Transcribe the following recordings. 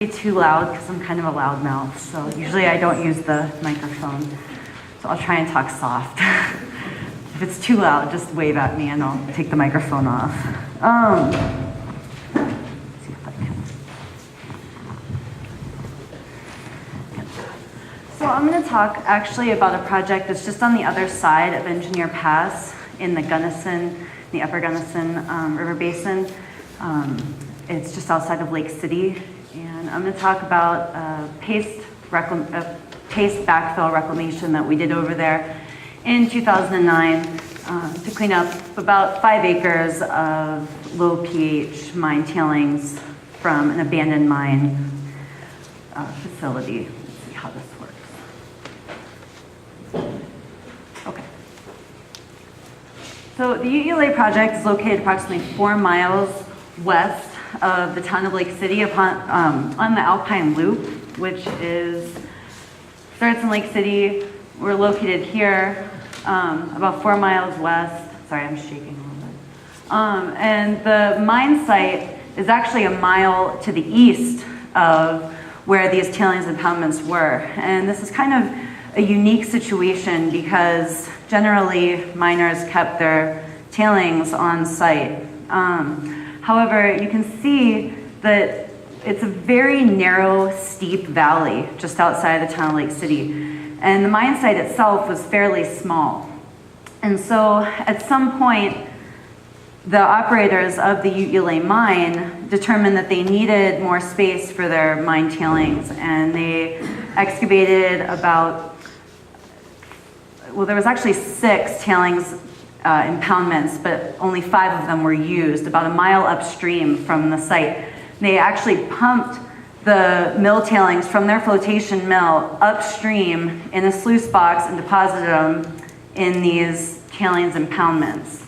Too loud because I'm kind of a loud mouth, so usually I don't use the microphone. So I'll try and talk soft. If it's too loud, just wave at me and I'll take the microphone off. Let's see if I can. So I'm going to talk actually about a project that's just on the other side of Engineer Pass in the the Upper Gunnison River Basin. It's just outside of Lake City. And I'm going to talk about paste backfill reclamation that we did over there in 2009 to clean up about 5 acres of low pH mine tailings from an abandoned mine facility. Let's see how this works. Okay. So the Ute Ulay project is located approximately 4 miles west of the town of Lake City on the Alpine Loop, which starts in Lake City. We're located here about 4 miles west. Sorry, I'm shaking a little bit. And the mine site is actually a mile to the east of where these tailings impoundments were. And this is kind of a unique situation because generally miners kept their tailings on site. However, you can see that it's a very narrow, steep valley just outside the town of Lake City. And the mine site itself was fairly small. And so at some point, the operators of the Ute Ulay mine determined that they needed more space for their mine tailings. And they excavated there was actually 6 tailings impoundments, but only 5 of them were used, about a mile upstream from the site. They actually pumped the mill tailings from their flotation mill upstream in a sluice box and deposited them in these tailings impoundments.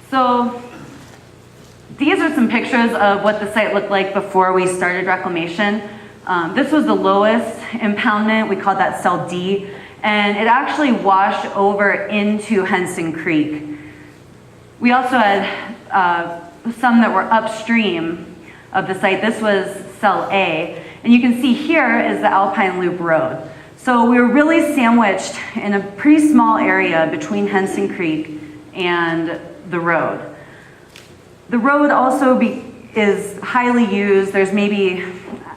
So these are some pictures of what the site looked like before we started reclamation. This was the lowest impoundment. We called that cell D. And it actually washed over into Henson Creek. We also had some that were upstream of the site. This was cell A. And you can see here is the Alpine Loop Road. So we were really sandwiched in a pretty small area between Henson Creek and the road. The road also is highly used. There's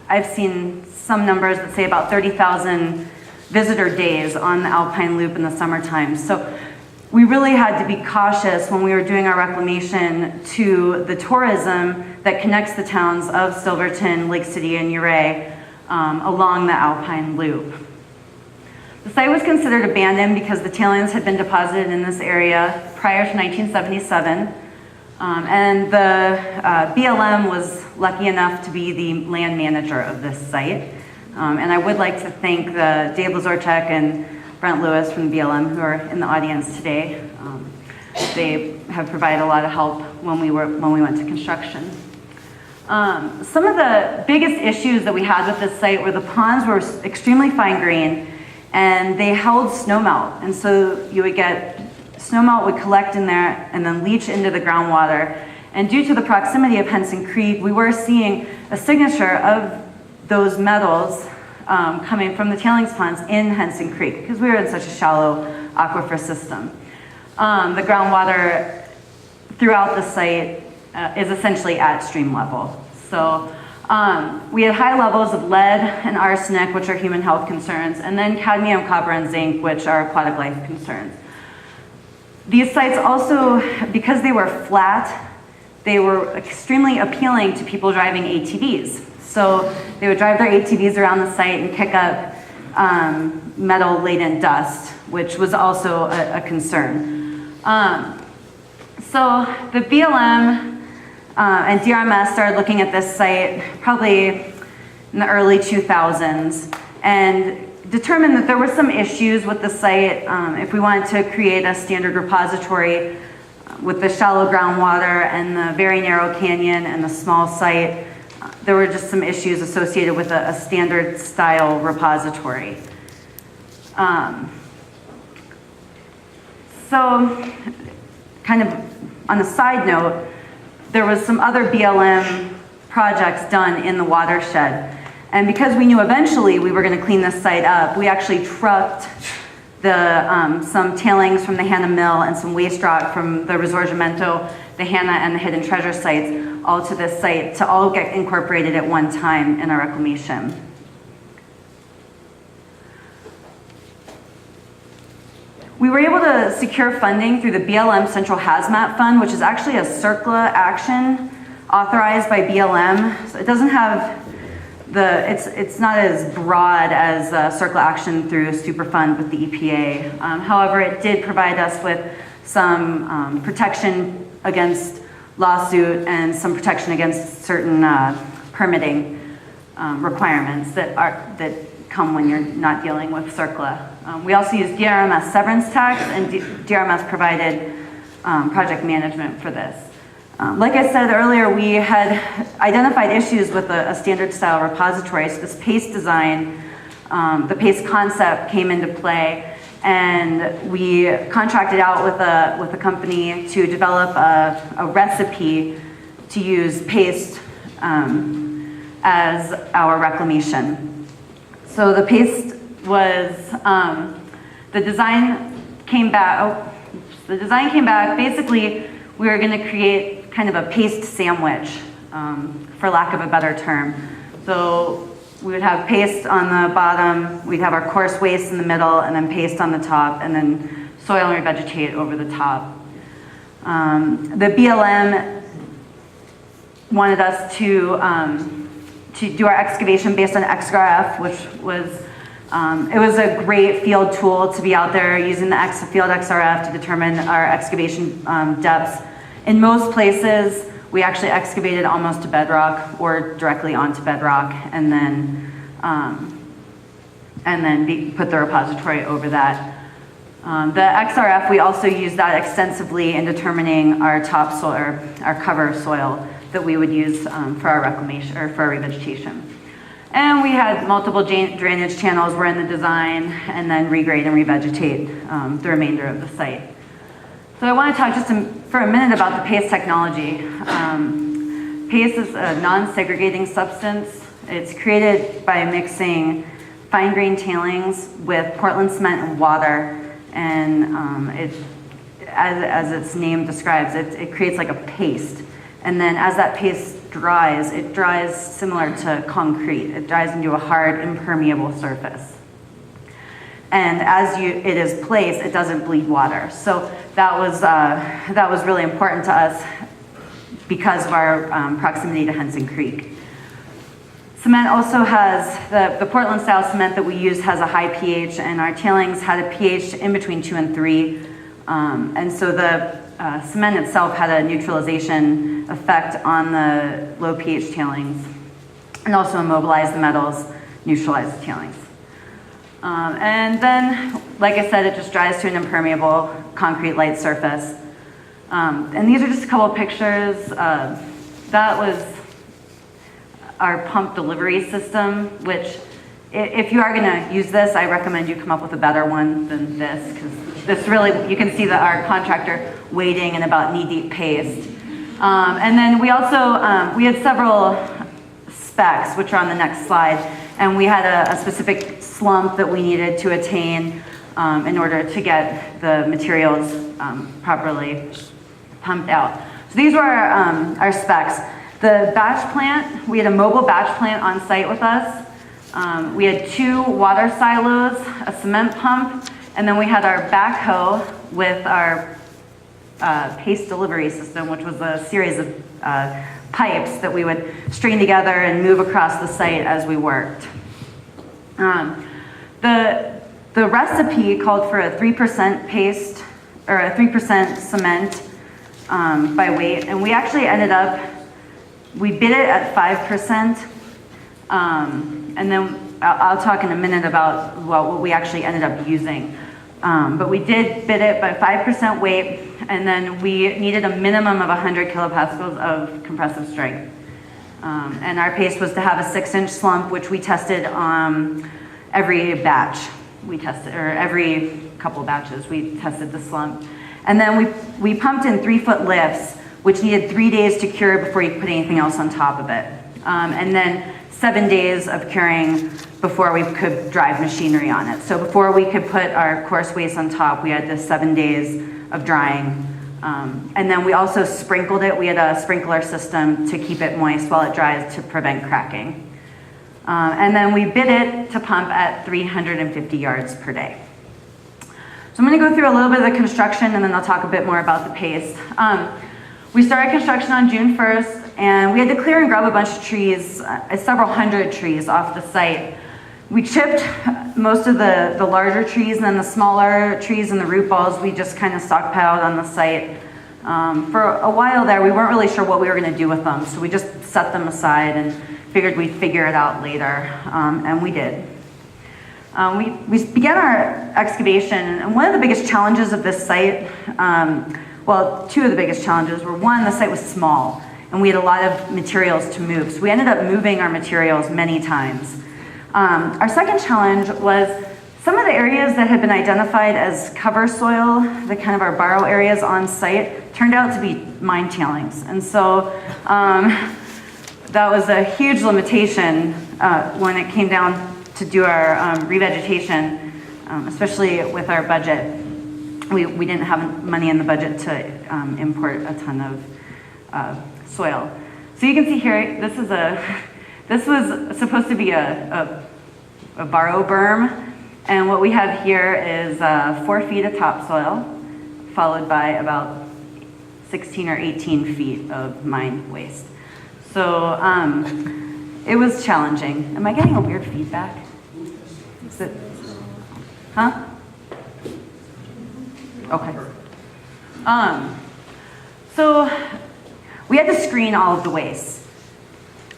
I've seen some numbers that say about 30,000 visitor days on the Alpine Loop in the summertime. So we really had to be cautious when we were doing our reclamation to the tourism that connects the towns of Silverton, Lake City, and Ouray along the Alpine Loop. The site was considered abandoned because the tailings had been deposited in this area prior to 1977. And the BLM was lucky enough to be the land manager of this site. And I would like to thank Dave Lazorchek and Brent Lewis from the BLM who are in the audience today. They have provided a lot of help when we went to construction. Some of the biggest issues that we had with this site were the ponds were extremely fine grained and they held snowmelt. And so you would get snowmelt would collect in there and then leach into the groundwater. And due to the proximity of Henson Creek, we were seeing a signature of those metals coming from the tailings ponds in Henson Creek because we were in such a shallow aquifer system. The groundwater throughout the site is essentially at stream level. So we had high levels of lead and arsenic, which are human health concerns, and then cadmium, copper, and zinc, which are aquatic life concerns. These sites also, because they were flat, they were extremely appealing to people driving ATVs. So they would drive their ATVs around the site and kick up metal-laden dust, which was also a concern. So the BLM and DRMS started looking at this site probably in the early 2000s and determined that there were some issues with the site if we wanted to create a standard repository with the shallow groundwater and the very narrow canyon and the small site. There were just some issues associated with a standard style repository. So kind of on a side note, there was some other BLM projects done in the watershed. And because we knew eventually we were going to clean this site up, we actually trucked some tailings from the Hannah Mill and some waste rock from the Risorgimento, the Hannah, and the Hidden Treasure sites all to this site to all get incorporated at one time in our reclamation. We were able to secure funding through the BLM Central Hazmat Fund, which is actually a CERCLA action authorized by BLM. So it doesn't have it's not as broad as CERCLA action through Superfund with the EPA. However, it did provide us with some protection against lawsuit and some protection against certain permitting requirements that come when you're not dealing with CERCLA. We also used DRMS severance tax, and DRMS provided project management for this. Like I said earlier, we had identified issues with a standard style repository, so this paste design, the paste concept came into play, and we contracted out with a company to develop a recipe to use paste as our reclamation. So the paste was, the design came back, basically we were gonna create kind of a paste sandwich, for lack of a better term. So we would have paste on the bottom, we'd have our coarse waste in the middle, and then paste on the top, and then soil and revegetate over the top. The BLM wanted us to do our excavation based on XRF, which was, it was a great field tool to be out there using the field XRF to determine our excavation depths. In most places, we actually excavated almost to bedrock or directly onto bedrock, and then put the repository over that. The XRF, we also used that extensively in determining our topsoil, or our cover soil that we would use for our reclamation or for our revegetation. And we had multiple drainage channels were in the design, and then regrade and revegetate the remainder of the site. So I want to talk just for a minute about the paste technology. Paste is a non-segregating substance. It's created by mixing fine-grained tailings with Portland cement and water, and as its name describes, it creates like a paste. And then as that paste dries, it dries similar to concrete. It dries into a hard, impermeable surface. And as it is placed, it doesn't bleed water. So that was really important to us because of our proximity to Henson Creek. Cement also has, the Portland style cement that we use has a high pH, and our tailings had a pH in between 2 and 3. And so the cement itself had a neutralization effect on the low pH tailings, and also immobilized the metals, neutralized the tailings. And then, like I said, it just dries to an impermeable concrete light surface. And these are just a couple of pictures. That was our pump delivery system, which if you are gonna use this, I recommend you come up with a better one than this, because this really, you can see that our contractor wading in about knee-deep paste. And then we also, we had several specs, which are on the next slide, and we had a specific slump that we needed to attain in order to get the materials properly pumped out. So these were our specs. The batch plant, we had a mobile batch plant on site with us. We had 2 water silos, a cement pump, and then we had our backhoe with our paste delivery system, which was a series of pipes that we would string together and move across the site as we worked. The recipe called for a 3% paste, or a 3% cement by weight, and we actually ended up, we bid it at 5%, and then I'll talk in a minute about what we actually ended up using. But we did bid it by 5% weight, and then we needed a minimum of 100 kilopascals of compressive strength. And our paste was to have a 6-inch slump, which we tested every batch. We tested, or every couple batches, we tested the slump. And then we pumped in 3-foot lifts which needed 3 days to cure before you could put anything else on top of it. And then 7 days of curing before we could drive machinery on it. So before we could put our coarse waste on top, we had the 7 days of drying. And then we also sprinkled it. We had a sprinkler system to keep it moist while it dries to prevent cracking. And then we bid it to pump at 350 yards per day. So I'm going to go through a little bit of the construction, and then I'll talk a bit more about the paste. We started construction on June 1st, and we had to clear and grub a bunch of trees, several hundred trees off the site. We chipped most of the larger trees, and then the smaller trees and the root balls we just kind of stockpiled on the site. For a while there, we weren't really sure what we were going to do with them, so we just set them aside and figured we'd figure it out later, and we did. We began our excavation, and one of the biggest challenges of this site, well, two of the biggest challenges were, one, the site was small, and we had a lot of materials to move, so we ended up moving our materials many times. Our second challenge was some of the areas that had been identified as cover soil, the kind of our borrow areas on site, turned out to be mine tailings, and so that was a huge limitation when it came down to do our revegetation, especially with our budget. We didn't have money in the budget to import a ton of soil. So you can see here, this was supposed to be a borrow berm, and what we have here is 4 feet of topsoil, followed by about 16 or 18 feet of mine waste. So it was challenging. Am I getting a weird feedback? Is it? Huh? Okay. So we had to screen all of the waste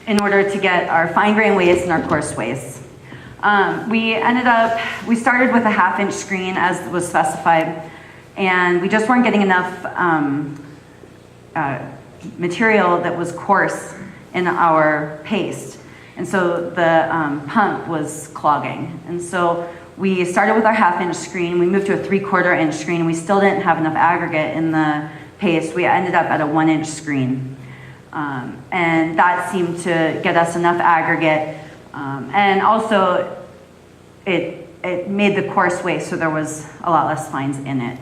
in order to get our fine grain waste and our coarse waste. We started with a 1/2-inch screen as was specified, and we just weren't getting enough material that was coarse in our paste. And so the pump was clogging. And so we started with our 1/2-inch screen, we moved to a 3/4-inch screen, and we still didn't have enough aggregate in the paste. We ended up at a 1-inch screen. And that seemed to get us enough aggregate. And also it made the coarse waste so there was a lot less fines in it.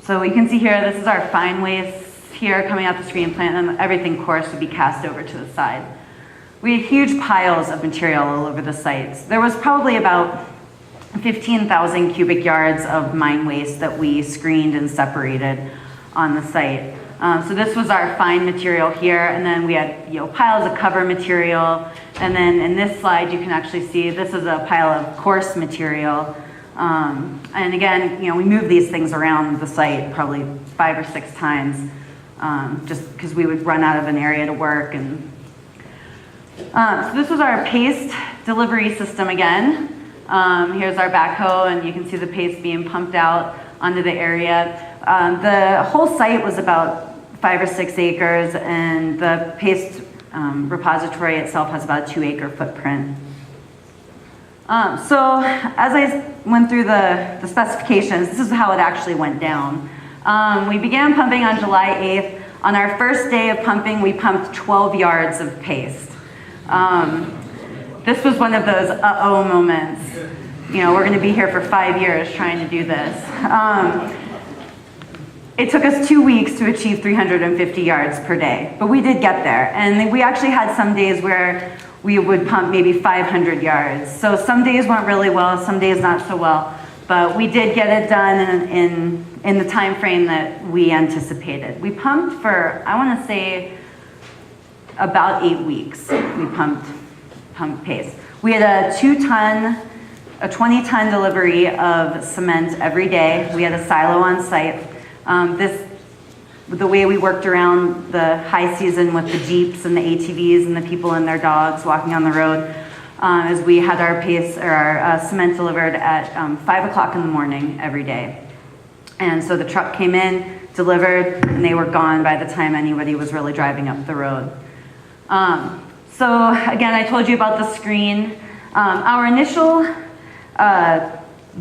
So you can see here, this is our fine waste here coming out the screen plant, and everything coarse would be cast over to the side. We had huge piles of material all over the sites. There was probably about 15,000 cubic yards of mine waste that we screened and separated on the site. So this was our fine material here, and then we had piles of cover material, and then in this slide you can actually see this is a pile of coarse material. And again, we moved these things around the site probably 5 or 6 times, just because we would run out of an area to work. And so this was our paste delivery system again. Here's our backhoe, and you can see the paste being pumped out onto the area. The whole site was about 5 or 6 acres, and the paste repository itself has about a 2-acre footprint. So as I went through the specifications, this is how it actually went down. We began pumping on July 8th. On our first day of pumping, we pumped 12 yards of paste. This was one of those uh-oh moments. We're going to be here for 5 years trying to do this. It took us 2 weeks to achieve 350 yards per day, but we did get there. And we actually had some days where we would pump maybe 500 yards. So some days went really well, some days not so well, but we did get it done in the time frame that we anticipated. We pumped for, I want to say, about 8 weeks. We pumped paste. We had a 20-ton delivery of cement every day. We had a silo on site. The way we worked around the high season with the Jeeps and the ATVs and the people and their dogs walking on the road, is we had our paste or our cement delivered at 5 o'clock in the morning every day. And so the truck came in, delivered, and they were gone by the time anybody was really driving up the road. So again, I told you about the screen. Our initial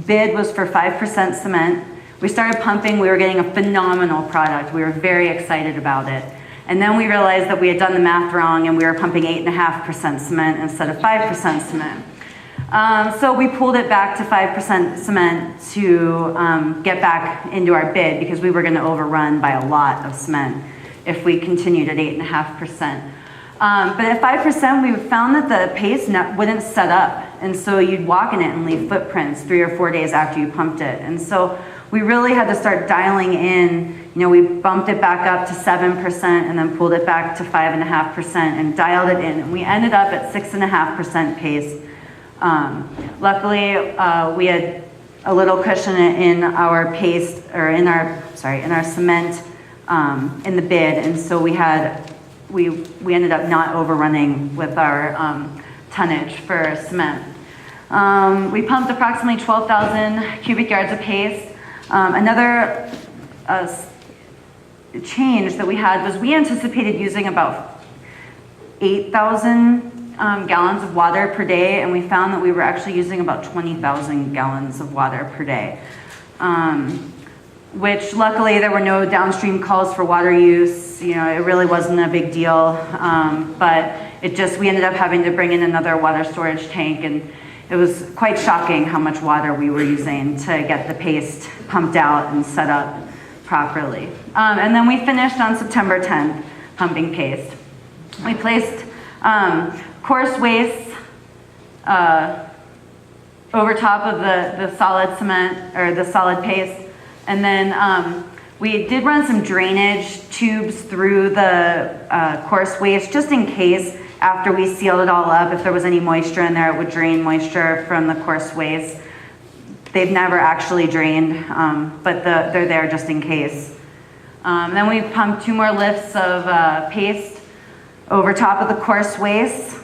bid was for 5% cement. We started pumping, we were getting a phenomenal product. We were very excited about it. And then we realized that we had done the math wrong and we were pumping 8.5% cement instead of 5% cement. So we pulled it back to 5% cement to get back into our bid because we were going to overrun by a lot of cement if we continued at 8.5%. But at 5%, we found that the paste wouldn't set up. And so you'd walk in it and leave footprints 3 or 4 days after you pumped it. And so we really had to start dialing in. You know, we bumped it back up to 7% and then pulled it back to 5.5% and dialed it in. And we ended up at 6.5% paste. Luckily, we had a little cushion in our paste, or in our cement in the bid, and so we ended up not overrunning with our tonnage for cement. We pumped approximately 12,000 cubic yards of paste. Another change that we had was we anticipated using about 8,000 gallons of water per day, and we found that we were actually using about 20,000 gallons of water per day. Which luckily there were no downstream calls for water use. You know, it really wasn't a big deal, but we ended up having to bring in another water storage tank, and it was quite shocking how much water we were using to get the paste pumped out and set up properly. And then we finished on September 10th pumping paste. We placed coarse waste over top of the solid cement, or the solid paste. And then we did run some drainage tubes through the coarse waste, just in case after we sealed it all up, if there was any moisture in there, it would drain moisture from the coarse waste. They've never actually drained, but they're there just in case. Then we pumped 2 more lifts of paste over top of the coarse waste.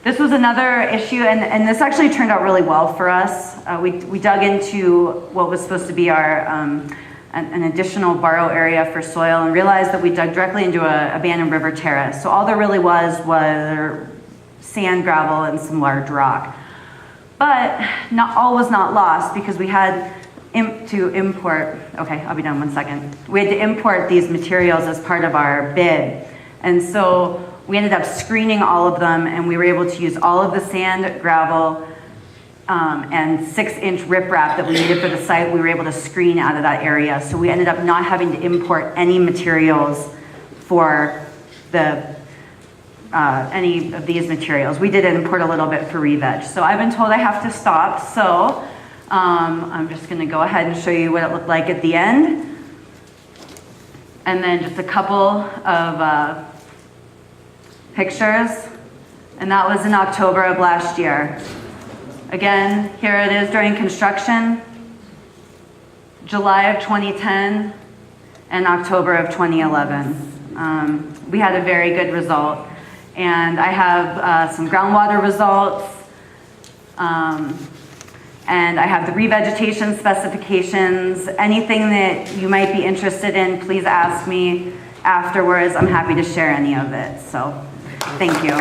This was another issue, and this actually turned out really well for us. We dug into what was supposed to be our an additional borrow area for soil, and realized that we dug directly into an abandoned river terrace. So all there really was sand, gravel, and some large rock. But not all was not lost, because we had to import. Okay, I'll be done 1 second. We had to import these materials as part of our bid, and so we ended up screening all of them, and we were able to use all of the sand, gravel, and 6-inch riprap that we needed for the site. We were able to screen out of that area, so we ended up not having to import any materials for any of these materials. We did import a little bit for re-veg. So I've been told I have to stop, so I'm just going to go ahead and show you what it looked like at the end, and then just a couple of pictures, and that was in October of last year. Again, here it is during construction, July of 2010 and October of 2011. We had a very good result, and I have some groundwater results, and I have the revegetation specifications. Anything that you might be interested in, please ask me afterwards. I'm happy to share any of it. So, thank you.